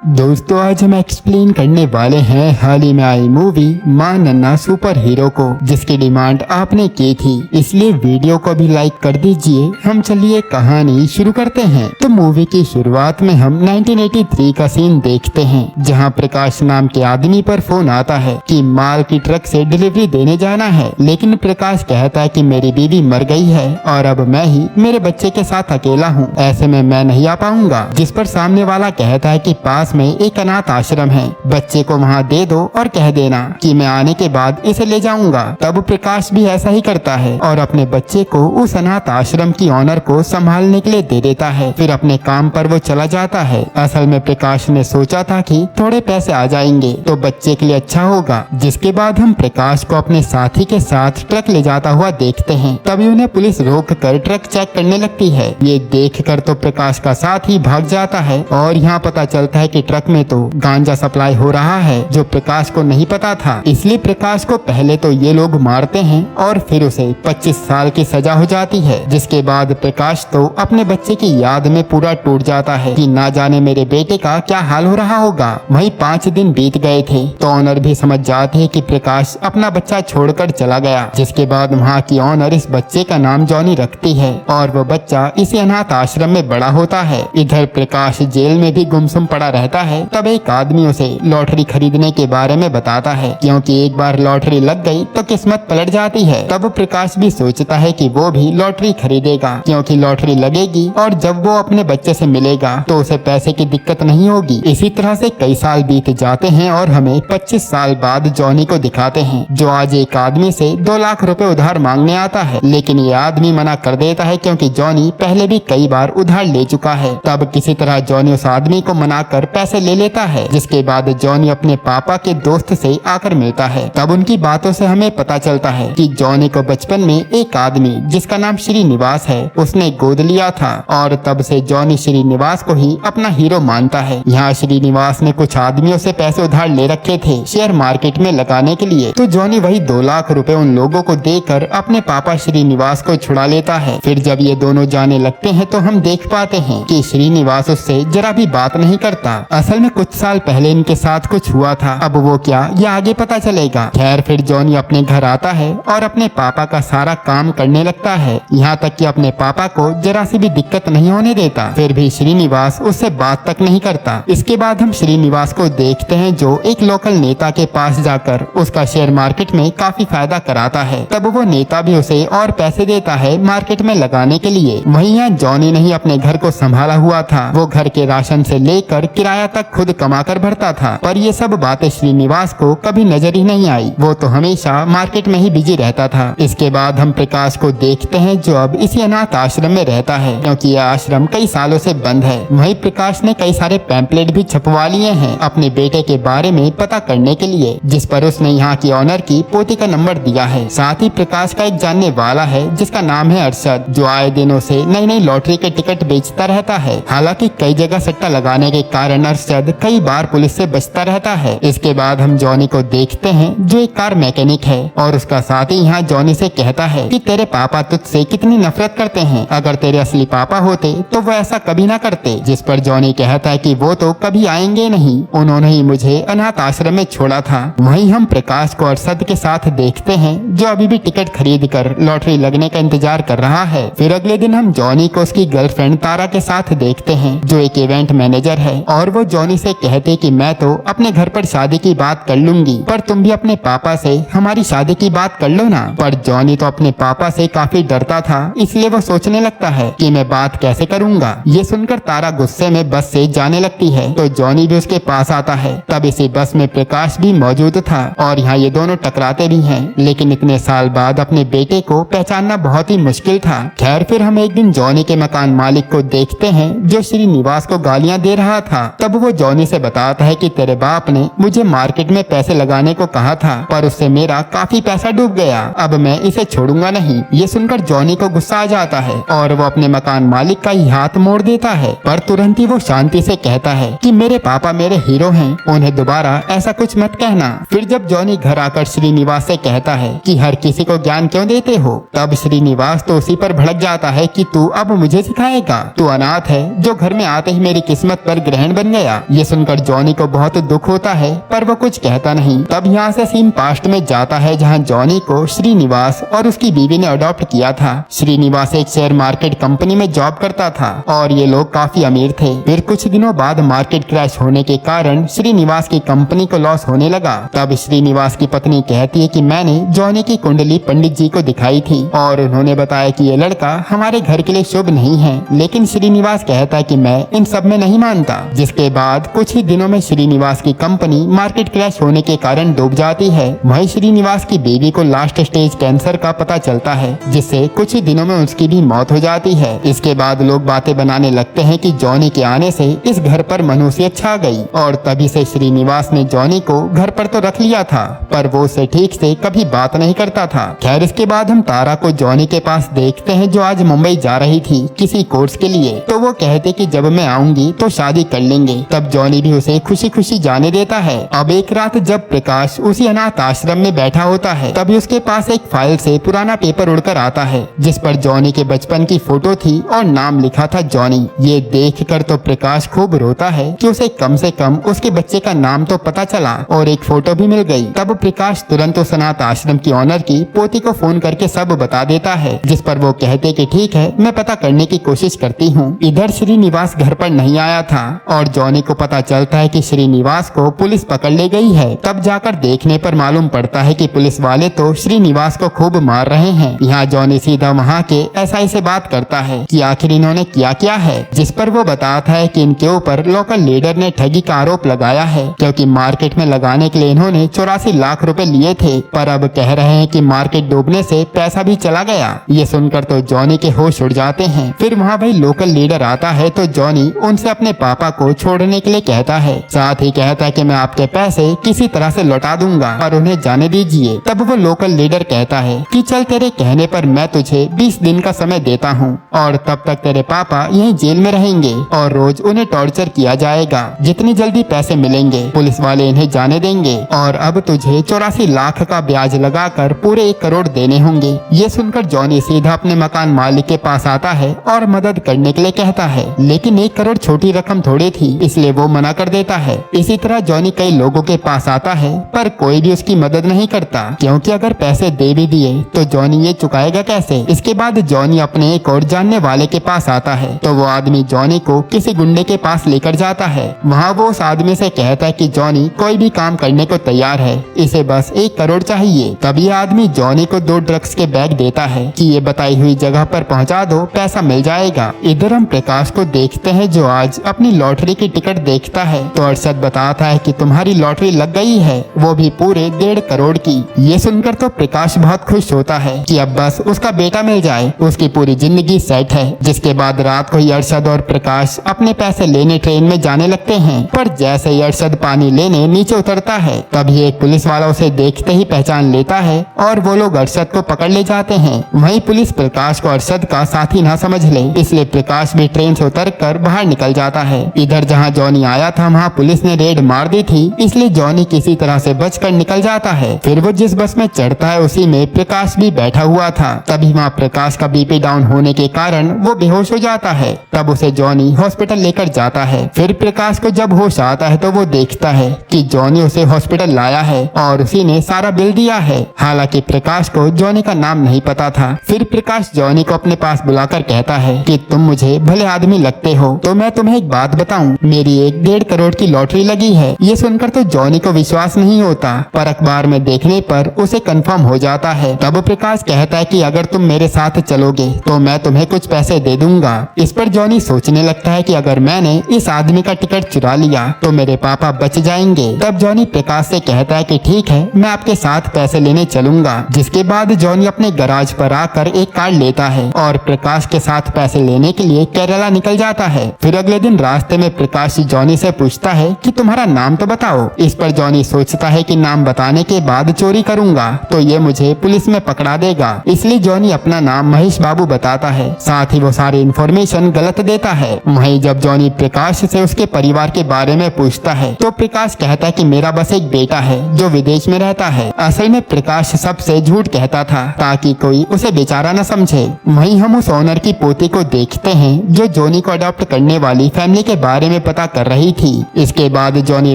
दोस्तों आज हम एक्सप्लेन करने वाले हैं हाल ही में आई मूवी मां नन्ना सुपर हीरो को, जिसकी डिमांड आपने की थी, इसलिए वीडियो को भी लाइक कर दीजिए। हम चलिए कहानी शुरू करते हैं। तो मूवी की शुरुआत में हम 1983 का सीन देखते हैं, जहां प्रकाश नाम के आदमी पर फोन आता है कि माल की ट्रक से डिलीवरी देने जाना है, लेकिन प्रकाश कहता है कि मेरी बीवी मर गई है और अब मैं ही मेरे बच्चे के साथ अकेला हूँ, ऐसे में मैं नहीं आ पाऊंगा। जिस पर सामने वाला कहता है कि पास में एक अनाथ आश्रम है, बच्चे को वहाँ दे दो और कह देना कि मैं आने के बाद इसे ले जाऊंगा। तब प्रकाश भी ऐसा ही करता है और अपने बच्चे को उस अनाथ आश्रम की ऑनर को संभालने के लिए दे देता है। फिर अपने काम पर वो चला जाता है। असल में प्रकाश ने सोचा था कि थोड़े पैसे आ जाएंगे तो बच्चे के लिए अच्छा होगा। जिसके बाद हम प्रकाश को अपने साथी के साथ ट्रक ले जाता हुआ देखते हैं। तभी उन्हें पुलिस रोक कर ट्रक चेक करने लगती है। ये देख कर तो प्रकाश का साथी भाग जाता है और यहाँ पता चलता है कि ट्रक में तो गांजा सप्लाई हो रहा है, जो प्रकाश को नहीं पता था। इसलिए प्रकाश को पहले तो ये लोग मारते हैं और फिर उसे 25 साल की सजा हो जाती है। जिसके बाद प्रकाश तो अपने बच्चे की याद में पूरा टूट जाता है कि ना जाने मेरे बेटे का क्या हाल हो रहा होगा। वहीं 5 दिन बीत गए थे तो ऑनर भी समझ जाती है कि प्रकाश अपना बच्चा छोड़कर चला गया। जिसके बाद वहाँ की ऑनर इस बच्चे का नाम जॉनी रखती है और वो बच्चा इसी अनाथ आश्रम में बड़ा होता है। इधर प्रकाश जेल में भी गुमसुम पड़ा रहता है। तब एक आदमी उसे लॉटरी खरीदने के बारे में बताता है, क्योंकि एक बार लॉटरी लग गई तो किस्मत पलट जाती है। तब प्रकाश भी सोचता है कि वो भी लॉटरी खरीदेगा, क्योंकि लॉटरी लगेगी और जब वो अपने बच्चे से मिलेगा तो उसे पैसे की दिक्कत नहीं होगी। इसी तरह से कई साल बीत जाते हैं और हमें 25 साल बाद जॉनी को दिखाते हैं, जो आज एक आदमी से 2 लाख रुपए उधार मांगने आता है। लेकिन ये आदमी मना कर देता है, क्योंकि जॉनी पहले भी कई बार उधार ले चुका है। तब किसी तरह जॉनी उस आदमी को मनाकर पैसे ले लेता है। जिसके बाद जॉनी अपने पापा के दोस्त से आकर मिलता है। तब उनकी बातों से हमें पता चलता है कि जॉनी को बचपन में एक आदमी जिसका नाम श्रीनिवास है उसने गोद लिया था और तब से जॉनी श्रीनिवास को ही अपना हीरो मानता है। यहाँ श्रीनिवास ने कुछ आदमियों से पैसे उधार ले रखे थे शेयर मार्केट में लगाने के लिए, तो जॉनी वही 2 लाख रुपए उन लोगों को देकर अपने पापा श्रीनिवास को छुड़ा लेता है। फिर जब ये दोनों जाने लगते हैं तो हम देख पाते हैं कि श्रीनिवास उससे जरा भी बात नहीं करता। असल में कुछ साल पहले इनके साथ कुछ हुआ था, अब वो क्या ये आगे पता चलेगा। खैर फिर जॉनी अपने घर आता है और अपने पापा का सारा काम करने लगता है, यहाँ तक कि अपने पापा को जरा सी भी दिक्कत नहीं होने देता। फिर भी श्रीनिवास उससे बात तक नहीं करता। इसके बाद हम श्रीनिवास को देखते हैं जो एक लोकल नेता के पास जाकर उसका शेयर मार्केट में काफी फायदा कराता है। तब वो नेता भी उसे और पैसे देता है मार्केट में लगाने के लिए। वहीं यहाँ जॉनी ने ही अपने घर को संभाला हुआ था। वो घर के राशन से लेकर किराया तक खुद कमाकर भरता था, पर ये सब बातें श्रीनिवास को कभी नजर ही नहीं आई। वो तो हमेशा मार्केट में ही बिजी रहता था। इसके बाद हम प्रकाश को देखते हैं जो अब इसी अनाथ आश्रम में रहता है, क्योंकि यह आश्रम कई सालों से बंद है। वहीं प्रकाश ने कई सारे पैम्पलेट भी छपवा लिए हैं अपने बेटे के बारे में पता करने के लिए, जिस पर उसने यहाँ की ऑनर की पोती का नंबर दिया है। साथ ही प्रकाश का एक जानने वाला है जिसका नाम है अरशद, जो आए दिन उसे नई नई लॉटरी के टिकट बेचता रहता है। हालांकि कई जगह सट्टा लगाने के कारण अरशद कई बार पुलिस से बचता रहता है। इसके बाद हम जॉनी को देखते हैं जो एक कार मैकेनिक है और उसका साथी यहाँ जॉनी से कहता है कि तेरे पापा तुझसे कितनी नफरत करते हैं, अगर तेरे असली पापा होते तो वो ऐसा कभी ना करते। जिस पर जॉनी कहता है कि वो तो कभी आएंगे नहीं, उन्होंने ही मुझे अनाथ आश्रम में छोड़ा था। वहीं हम प्रकाश को अरशद के साथ देखते हैं जो अभी भी टिकट खरीद कर लॉटरी लगने का इंतजार कर रहा है। फिर अगले दिन हम जॉनी को उसकी गर्लफ्रेंड तारा के साथ देखते हैं जो एक इवेंट मैनेजर है और वो जॉनी से कहते कि मैं तो अपने घर पर शादी की बात कर लूंगी, पर तुम भी अपने पापा से हमारी शादी की बात कर लो ना। पर जॉनी तो अपने पापा से काफी डरता था, इसलिए वो सोचने लगता है कि मैं बात कैसे करूंगा। ये सुनकर तारा गुस्से में बस से जाने लगती है तो जॉनी भी उसके पास आता है। तब इसी बस में प्रकाश भी मौजूद था और यहाँ ये दोनों टकराते भी हैं, लेकिन इतने साल बाद अपने बेटे को पहचानना बहुत ही मुश्किल था। खैर फिर हम एक दिन जॉनी के मकान मालिक को देखते हैं जो श्रीनिवास को गालियां दे रहा था। तब वो जॉनी से बताता है कि तेरे बाप ने मुझे मार्केट में पैसे लगाने को कहा था, पर उससे मेरा काफी पैसा डूब गया, अब मैं इसे छोड़ूंगा नहीं। ये सुनकर जॉनी को गुस्सा आ जाता है और वो अपने मकान मालिक का ही हाथ मोड़ देता है, पर तुरंत ही वो शांति से कहता है कि मेरे पापा मेरे हीरो हैं, उन्हें दोबारा ऐसा कुछ मत कहना। फिर जब जॉनी घर आकर श्रीनिवास से कहता है कि हर किसी को ज्ञान क्यों देते हो, तब श्रीनिवास तो उसी पर भड़क जाता है कि तू अब मुझे सिखाएगा, तू अनाथ है जो घर में आते ही मेरी किस्मत पर ग्रहण बन बन गया। ये सुनकर जॉनी को बहुत दुख होता है पर वो कुछ कहता नहीं। तब यहाँ से सीन पास्ट में जाता है जहाँ जॉनी को श्रीनिवास और उसकी बीवी ने अडॉप्ट किया था। श्रीनिवास एक शेयर मार्केट कंपनी में जॉब करता था और ये लोग काफी अमीर थे। फिर कुछ दिनों बाद मार्केट क्रैश होने के कारण श्रीनिवास की कंपनी को लॉस होने लगा। तब श्रीनिवास की पत्नी कहती है कि मैंने जॉनी की कुंडली पंडित जी को दिखाई थी और उन्होंने बताया कि ये लड़का हमारे घर के लिए शुभ नहीं है। लेकिन श्रीनिवास कहता है कि मैं इन सब में नहीं मानता। जिसके बाद कुछ ही दिनों में श्रीनिवास की कंपनी मार्केट क्रैश होने के कारण डूब जाती है। वहीं श्रीनिवास की बीवी को लास्ट स्टेज कैंसर का पता चलता है, जिससे कुछ ही दिनों में उसकी भी मौत हो जाती है। इसके बाद लोग बातें बनाने लगते हैं कि जॉनी के आने से इस घर पर मनुष्य छा गई और तभी से श्रीनिवास ने जॉनी को घर पर तो रख लिया था पर वो उसे ठीक से कभी बात नहीं करता था। खैर इसके बाद हम तारा को जॉनी के पास देखते हैं जो आज मुंबई जा रही थी किसी कोर्स के लिए। तो वो कहते कि जब मैं आऊंगी तो शादी कर लेंगे। तब जॉनी भी उसे खुशी खुशी जाने देता है। अब एक रात जब प्रकाश उसी अनाथ आश्रम में बैठा होता है तभी उसके पास एक फाइल से पुराना पेपर उड़कर आता है जिस पर जॉनी के बचपन की फोटो थी और नाम लिखा था जॉनी। ये देखकर तो प्रकाश खूब रोता है कि उसे कम से कम उसके बच्चे का नाम तो पता चला और एक फोटो भी मिल गई। तब प्रकाश तुरंत उस अनाथ आश्रम की ऑनर की पोती को फोन करके सब बता देता है, जिस पर वो कहते कि ठीक है मैं पता करने की कोशिश करती हूँ। इधर श्रीनिवास घर पर नहीं आया था और जॉनी को पता चलता है कि श्रीनिवास को पुलिस पकड़ ले गई है। तब जाकर देखने पर मालूम पड़ता है कि पुलिस वाले तो श्रीनिवास को खूब मार रहे हैं। यहाँ जॉनी सीधा वहाँ के एसआई से बात करता है कि आखिर इन्होंने किया क्या है, जिस पर वो बताता है कि इनके ऊपर लोकल लीडर ने ठगी का आरोप लगाया है क्योंकि मार्केट में लगाने के लिए इन्होंने 84 लाख रुपए लिए थे पर अब कह रहे हैं कि मार्केट डूबने से पैसा भी चला गया। ये सुनकर तो जॉनी के होश उड़ जाते हैं। फिर वहाँ भाई लोकल लीडर आता है तो जॉनी उनसे अपने पापा को छोड़ने के लिए कहता है, साथ ही कहता है कि मैं आपके पैसे किसी तरह से लौटा दूंगा और उन्हें जाने दीजिए। तब वो लोकल लीडर कहता है कि चल तेरे कहने पर मैं तुझे 20 दिन का समय देता हूँ और तब तक तेरे पापा यहीं जेल में रहेंगे और रोज उन्हें टॉर्चर किया जाएगा। जितनी जल्दी पैसे मिलेंगे पुलिस वाले इन्हें जाने देंगे और अब तुझे 84 लाख का ब्याज लगाकर पूरे 1 करोड़ देने होंगे। ये सुनकर जॉनी सीधा अपने मकान मालिक के पास आता है और मदद करने के लिए कहता है, लेकिन 1 करोड़ छोटी रकम थोड़ी थी इसलिए वो मना कर देता है। इसी तरह जॉनी कई लोगों के पास आता है पर कोई भी उसकी मदद नहीं करता क्योंकि अगर पैसे दे भी दिए तो जॉनी ये चुकाएगा कैसे। इसके बाद जॉनी अपने एक और जानने वाले के पास आता है तो वो आदमी जॉनी को किसी गुंडे के पास लेकर जाता है। वहाँ वो उस आदमी से कहता है कि जॉनी कोई भी काम करने को तैयार है, इसे बस 1 करोड़ चाहिए। तब ये आदमी जॉनी को 2 ड्रग्स के बैग देता है कि ये बताई हुई जगह पर पहुंचा दो, पैसा मिल जाएगा। इधर हम प्रकाश को देखते हैं जो आज अपनी लॉटरी की टिकट देखता है तो अरशद बताता है कि तुम्हारी लॉटरी लग गई है, वो भी पूरे 1.5 करोड़ की। ये सुनकर तो प्रकाश बहुत खुश होता है कि अब बस उसका बेटा मिल जाए, उसकी पूरी जिंदगी सेट है। जिसके बाद रात को ही अरशद और प्रकाश अपने पैसे लेने ट्रेन में जाने लगते हैं पर जैसे ही अरशद पानी लेने नीचे उतरता है तभी एक पुलिस वाला उसे देखते ही पहचान लेता है और वो लोग अरशद को पकड़ ले जाते हैं। वहीं पुलिस प्रकाश को अरशद का साथी ना समझ ले इसलिए प्रकाश भी ट्रेन से उतरकर बाहर निकल जाता है। इधर जहाँ जॉनी आया था वहाँ पुलिस ने रेड मार दी थी इसलिए जॉनी किसी तरह से बचकर निकल जाता है। फिर वो जिस बस में चढ़ता है उसी में प्रकाश भी बैठा हुआ था। तभी वहाँ प्रकाश का बीपी डाउन होने के कारण वो बेहोश हो जाता है। तब उसे जॉनी हॉस्पिटल लेकर जाता है। फिर प्रकाश को जब होश आता है तो वो देखता है कि जॉनी उसे हॉस्पिटल लाया है और उसी ने सारा बिल दिया है। हालांकि प्रकाश को जॉनी का नाम नहीं पता था। फिर प्रकाश जॉनी को अपने पास बुलाकर कहता है कि तुम मुझे भले आदमी लगते हो तो मैं तुम्हें एक बात बताऊं, मेरी 1.5 करोड़ की लॉटरी लगी है। ये सुनकर तो जॉनी को विश्वास नहीं होता पर अखबार में देखने पर उसे कंफर्म हो जाता है। तब प्रकाश कहता है कि अगर तुम मेरे साथ चलोगे तो मैं तुम्हें कुछ पैसे दे दूंगा। इस पर जॉनी सोचने लगता है कि अगर मैंने इस आदमी का टिकट चुरा लिया तो मेरे पापा बच जाएंगे। तब जॉनी प्रकाश से कहता है कि ठीक है मैं आपके साथ पैसे लेने चलूंगा। जिसके बाद जॉनी अपने गराज पर आकर एक कार लेता है और प्रकाश के साथ पैसे लेने के लिए केरला निकल जाता है। फिर अगले दिन रास्ते में प्रकाश जॉनी से पूछता है कि तुम्हारा नाम तो बताओ। इस पर जॉनी सोचता है कि नाम बताने के बाद चोरी करूंगा तो ये मुझे पुलिस में पकड़ा देगा, इसलिए जॉनी अपना नाम महेश बाबू बताता है। साथ ही वो सारी इन्फॉर्मेशन गलत देता है। वहीं जब जॉनी प्रकाश से उसके परिवार के बारे में पूछता है तो प्रकाश कहता है कि मेरा बस एक बेटा है जो विदेश में रहता है। असल में प्रकाश सबसे झूठ कहता था ताकि कोई उसे बेचारा न समझे। वहीं हम उस ओनर की पोती को देखते हैं जो जॉनी को अडॉप्ट करने वाली फैमिली के बारे में में पता कर रही थी। इसके बाद जॉनी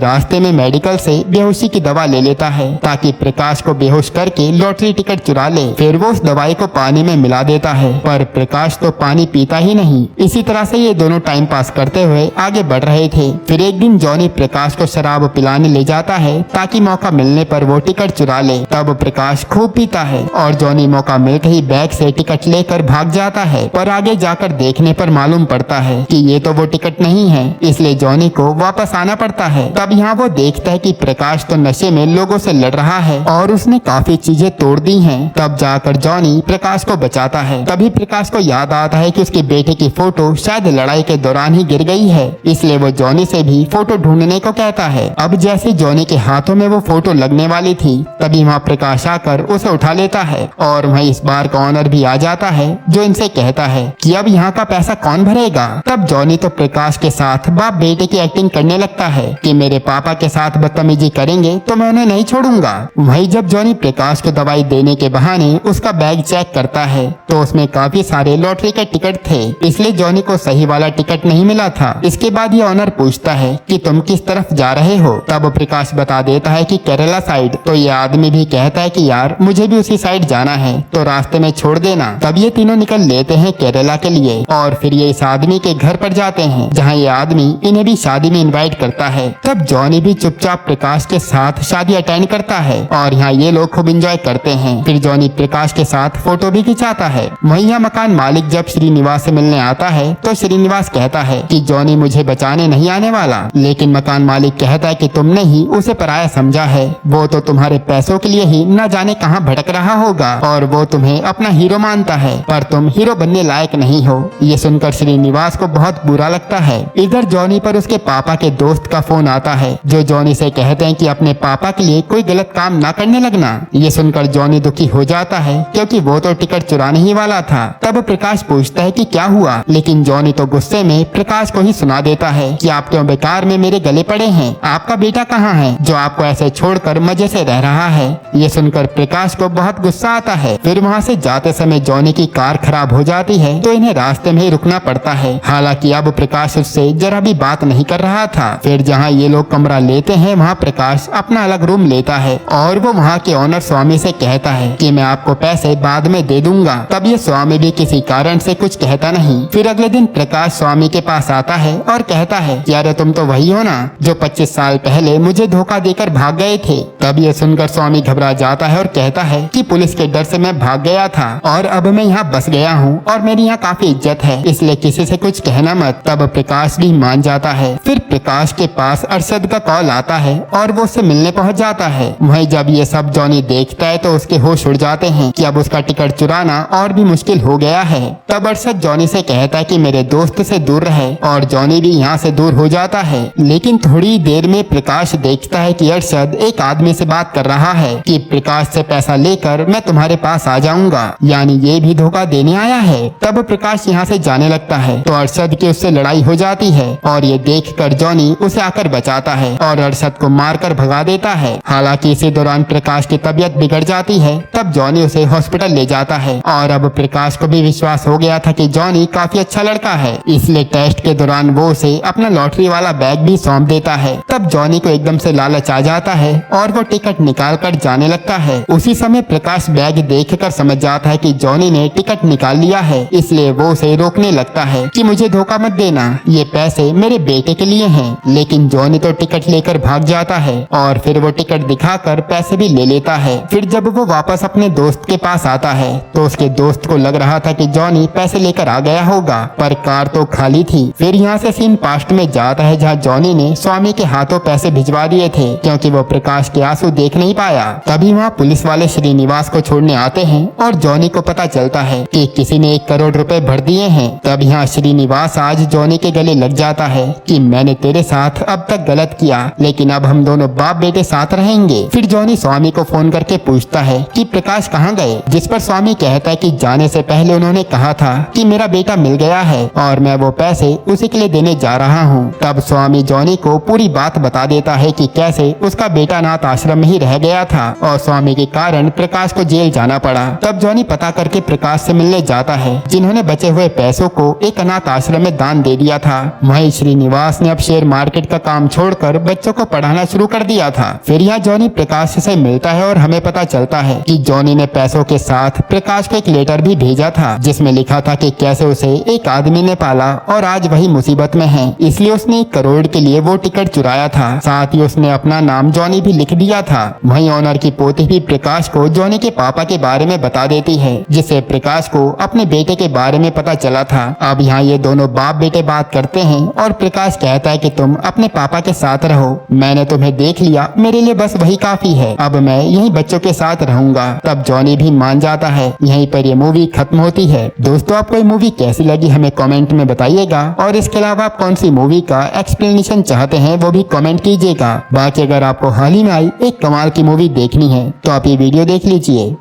रास्ते में मेडिकल से बेहोशी की दवा ले लेता है ताकि प्रकाश को बेहोश करके लॉटरी टिकट चुरा ले। फिर वो उस दवाई को पानी में मिला देता है, पर प्रकाश तो पानी पीता ही नहीं। इसी तरह से ये दोनों टाइम पास करते हुए आगे बढ़ रहे थे। फिर एक दिन जॉनी प्रकाश को शराब पिलाने ले जाता है ताकि मौका मिलने पर वो टिकट चुरा ले। तब प्रकाश खूब पीता है और जॉनी मौका मिलते ही बैग से टिकट लेकर भाग जाता है, पर आगे जाकर देखने पर मालूम पड़ता है कि ये तो वो टिकट नहीं है, इसलिए जॉनी को वापस आना पड़ता है। तब यहाँ वो देखता है कि प्रकाश तो नशे में लोगों से लड़ रहा है और उसने काफी चीजें तोड़ दी हैं। तब जाकर जॉनी प्रकाश को बचाता है। तभी प्रकाश को याद आता है कि उसके बेटे की फोटो शायद लड़ाई के दौरान ही गिर गई है, इसलिए वो जॉनी से भी फोटो ढूंढने को कहता है। अब जैसे जॉनी के हाथों में वो फोटो लगने वाली थी, तभी वहाँ प्रकाश आकर उसे उठा लेता है और वहीं इस बार का ऑनर भी आ जाता है, जो इनसे कहता है कि अब यहाँ का पैसा कौन भरेगा। तब जॉनी तो प्रकाश के साथ बाप बेटे की एक्टिंग करने लगता है कि मेरे पापा के साथ बदतमीजी करेंगे तो मैं उन्हें नहीं छोड़ूंगा। वहीं जब जॉनी प्रकाश को दवाई देने के बहाने उसका बैग चेक करता है तो उसमें काफी सारे लॉटरी के टिकट थे, इसलिए जॉनी को सही वाला टिकट नहीं मिला था। इसके बाद ये ऑनर पूछता है कि तुम किस तरफ जा रहे हो। तब प्रकाश बता देता है कि केरला साइड। तो ये आदमी भी कहता है कि यार मुझे भी उसी साइड जाना है, तो रास्ते में छोड़ देना। तब ये तीनों निकल लेते हैं केरला के लिए और फिर ये इस आदमी के घर पर जाते हैं, जहाँ ये आदमी इन्हें भी शादी में इनवाइट करता है। तब जॉनी भी चुपचाप प्रकाश के साथ शादी अटेंड करता है और यहाँ ये लोग खूब एंजॉय करते हैं। फिर जॉनी प्रकाश के साथ फोटो भी खिंचाता है। वहीं यहाँ मकान मालिक जब श्रीनिवास से मिलने आता है तो श्रीनिवास कहता है कि जॉनी मुझे बचाने नहीं आने वाला, लेकिन मकान मालिक कहता है कि तुमने ही उसे पराया समझा है, वो तो तुम्हारे पैसों के लिए ही न जाने कहाँ भटक रहा होगा और वो तुम्हें अपना हीरो मानता है, पर तुम हीरो बनने लायक नहीं हो। ये सुनकर श्रीनिवास को बहुत बुरा लगता है। इधर जॉनी पर उसके पापा के दोस्त का फोन आता है, जो जॉनी से कहते हैं कि अपने पापा के लिए कोई गलत काम ना करने लगना। ये सुनकर जॉनी दुखी हो जाता है क्योंकि वो तो टिकट चुराने ही वाला था। तब प्रकाश पूछता है कि क्या हुआ, लेकिन जॉनी तो गुस्से में प्रकाश को ही सुना देता है कि आप क्यों बेकार में मेरे गले पड़े हैं, आपका बेटा कहाँ है जो आपको ऐसे छोड़कर मजे से रह रहा है। ये सुनकर प्रकाश को बहुत गुस्सा आता है। फिर वहाँ से जाते समय जॉनी की कार खराब हो जाती है तो इन्हें रास्ते में ही रुकना पड़ता है। हालांकि अब प्रकाश उससे जरा भी बात नहीं कर रहा था। फिर जहाँ ये लोग कमरा लेते हैं वहाँ प्रकाश अपना अलग रूम लेता है और वो वहाँ के ऑनर स्वामी से कहता है कि मैं आपको पैसे बाद में दे दूंगा। तब ये स्वामी भी किसी कारण से कुछ कहता नहीं। फिर अगले दिन प्रकाश स्वामी के पास आता है और कहता है कि अरे तुम तो वही हो ना जो 25 साल पहले मुझे धोखा देकर भाग गए थे। तब ये सुनकर स्वामी घबरा जाता है और कहता है कि पुलिस के डर से मैं भाग गया था और अब मैं यहाँ बस गया हूँ और मेरी यहाँ काफी इज्जत है, इसलिए किसी से कुछ कहना मत। तब प्रकाश भी मान जाता है। फिर प्रकाश के पास अरशद का कॉल आता है और वो उससे मिलने पहुँच जाता है। वहीं जब ये सब जॉनी देखता है तो उसके होश उड़ जाते हैं कि अब उसका टिकट चुराना और भी मुश्किल हो गया है। तब अरशद जॉनी से कहता है कि मेरे दोस्त से दूर रहे और जॉनी भी यहाँ से दूर हो जाता है। लेकिन थोड़ी देर में प्रकाश देखता है कि अरशद एक आदमी से बात कर रहा है कि प्रकाश से पैसा लेकर मैं तुम्हारे पास आ जाऊंगा, यानी ये भी धोखा देने आया है। तब प्रकाश यहाँ से जाने लगता है तो अरशद की उससे लड़ाई हो जाती है और ये देखकर जॉनी उसे आकर बचाता है और अरशद को मारकर भगा देता है। हालांकि इसी दौरान प्रकाश की तबीयत बिगड़ जाती है। तब जॉनी उसे हॉस्पिटल ले जाता है और अब प्रकाश को भी विश्वास हो गया था कि जॉनी काफी अच्छा लड़का है, इसलिए टेस्ट के दौरान वो उसे अपना लॉटरी वाला बैग भी सौंप देता है। तब जॉनी को एकदम से लालच आ जाता है और वो टिकट निकाल कर जाने लगता है। उसी समय प्रकाश बैग देखकर समझ जाता है कि जॉनी ने टिकट निकाल लिया है, इसलिए वो उसे रोकने लगता है कि मुझे धोखा मत देना, ये पैसे मेरे बेटे के लिए हैं। लेकिन जॉनी तो टिकट लेकर भाग जाता है और फिर वो टिकट दिखाकर पैसे भी ले लेता है। फिर जब वो वापस अपने दोस्त के पास आता है तो उसके दोस्त को लग रहा था कि जॉनी पैसे लेकर आ गया होगा, पर कार तो खाली थी। फिर यहाँ से सीन पास्ट में जाता है जहाँ जॉनी ने स्वामी के हाथों पैसे भिजवा दिए थे क्योंकि वो प्रकाश के आंसू देख नहीं पाया। तभी वहाँ पुलिस वाले श्रीनिवास को छोड़ने आते हैं और जॉनी को पता चलता है कि किसी ने 1 करोड़ रुपए भर दिए हैं। तब यहाँ श्रीनिवास आज जॉनी के गले लग जाता है कि मैंने तेरे साथ अब तक गलत किया, लेकिन अब हम दोनों बाप बेटे साथ रहेंगे। फिर जॉनी स्वामी को फोन करके पूछता है कि प्रकाश कहाँ गए, जिस पर स्वामी कहता है कि जाने से पहले उन्होंने कहा था कि मेरा बेटा मिल गया है और मैं वो पैसे उसी के लिए देने जा रहा हूँ। तब स्वामी जॉनी को पूरी बात बता देता है कि कैसे उसका बेटा अनाथ आश्रम में ही रह गया था और स्वामी के कारण प्रकाश को जेल जाना पड़ा। तब जॉनी पता करके प्रकाश से मिलने जाता है, जिन्होंने बचे हुए पैसों को एक अनाथ आश्रम में दान दे दिया था। वहीं श्रीनिवास ने अब शेयर मार्केट का काम छोड़कर बच्चों को पढ़ाना शुरू कर दिया था। फिर यहाँ जॉनी प्रकाश से मिलता है और हमें पता चलता है कि जॉनी ने पैसों के साथ प्रकाश को एक लेटर भी भेजा था जिसमें लिखा था कि कैसे उसे एक आदमी ने पाला और आज वही मुसीबत में है, इसलिए उसने 1 करोड़ के लिए वो टिकट चुराया था। साथ ही उसने अपना नाम जॉनी भी लिख दिया था। वहीं ऑनर की पोती भी प्रकाश को जॉनी के पापा के बारे में बता देती है, जिससे प्रकाश को अपने बेटे के बारे में पता चला था। अब यहाँ ये दोनों बाप बेटे बात करते हैं और प्रकाश कहता है कि तुम अपने पापा के साथ रहो, मैंने तुम्हें देख लिया, मेरे लिए बस वही काफी है, अब मैं यहीं बच्चों के साथ रहूंगा। तब जॉनी भी मान जाता है। यहीं पर ये मूवी खत्म होती है। दोस्तों, आपको ये मूवी कैसी लगी हमें कमेंट में बताइएगा और इसके अलावा आप कौन सी मूवी का एक्सप्लेनेशन चाहते हैं वो भी कमेंट कीजिएगा। बाकी अगर आपको हाल ही में आई एक कमाल की मूवी देखनी है तो आप ये वीडियो देख लीजिए।